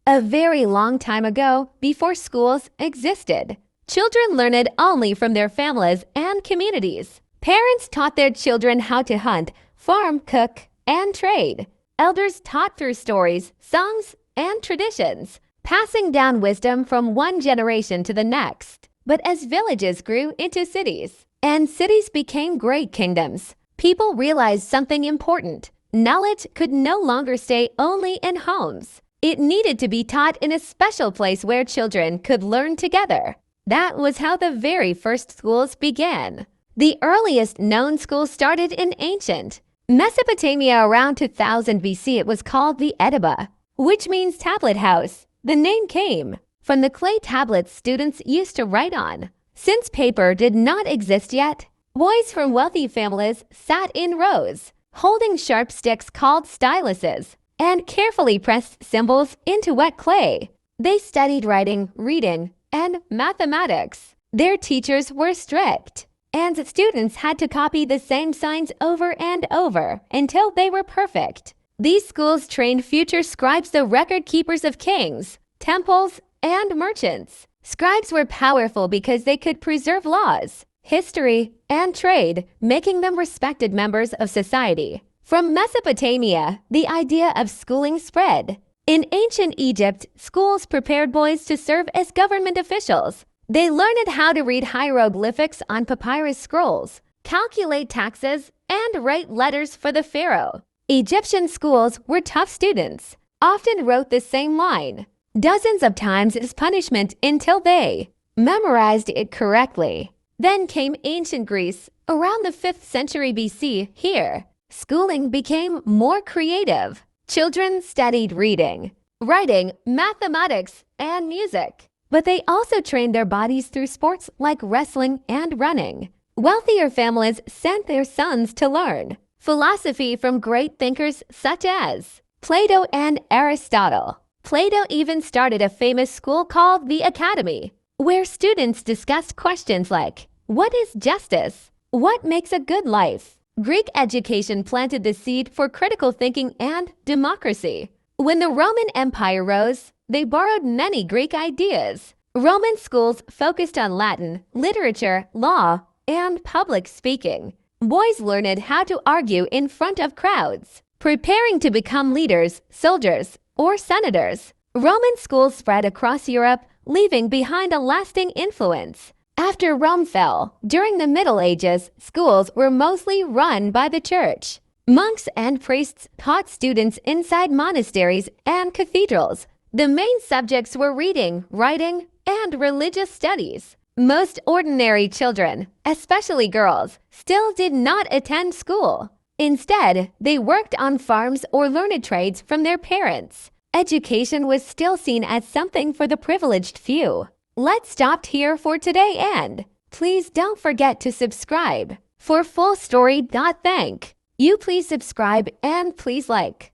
A very long time ago, before schools existed, children learned only from their families and communities. Parents taught their children how to hunt, farm, cook, and trade. Elders taught through stories, songs, and traditions, passing down wisdom from one generation to the next. But as villages grew into cities, and cities became great kingdoms, people realized something important. Knowledge could no longer stay only in homes. It needed to be taught in a special place where children could learn together. That was how the very first schools began. The earliest known school started in ancient Mesopotamia around 2000 BC. It was called the Edaba, which means tablet house. The name came from the clay tablets students used to write on. Since paper did not exist yet, boys from wealthy families sat in rows, holding sharp sticks called styluses, and carefully pressed symbols into wet clay. They studied writing, reading, and mathematics. Their teachers were strict, and students had to copy the same signs over and over until they were perfect. These schools trained future scribes, the record keepers of kings, temples, and merchants. Scribes were powerful because they could preserve laws, history, and trade, making them respected members of society. From Mesopotamia, the idea of schooling spread. In ancient Egypt, schools prepared boys to serve as government officials. They learned how to read hieroglyphics on papyrus scrolls, calculate taxes, and write letters for the pharaoh. Egyptian schools were tough students, often wrote the same line dozens of times as punishment until they memorized it correctly. Then came ancient Greece around the 5th century BC. Here, schooling became more creative. Children studied reading, writing, mathematics, and music. But they also trained their bodies through sports like wrestling and running. Wealthier families sent their sons to learn philosophy from great thinkers such as Plato and Aristotle. Plato even started a famous school called the Academy, where students discussed questions like, what is justice? What makes a good life? Greek education planted the seed for critical thinking and democracy. When the Roman Empire rose, they borrowed many Greek ideas. Roman schools focused on Latin, literature, law, and public speaking. Boys learned how to argue in front of crowds, preparing to become leaders, soldiers, or senators. Roman schools spread across Europe, leaving behind a lasting influence. After Rome fell, during the Middle Ages, schools were mostly run by the church. Monks and priests taught students inside monasteries and cathedrals. The main subjects were reading, writing, and religious studies. Most ordinary children, especially girls, still did not attend school. Instead, they worked on farms or learned trades from their parents. Education was still seen as something for the privileged few. Let's stop here for today, and please don't forget to subscribe. For full story. Thank you. Please subscribe and please like.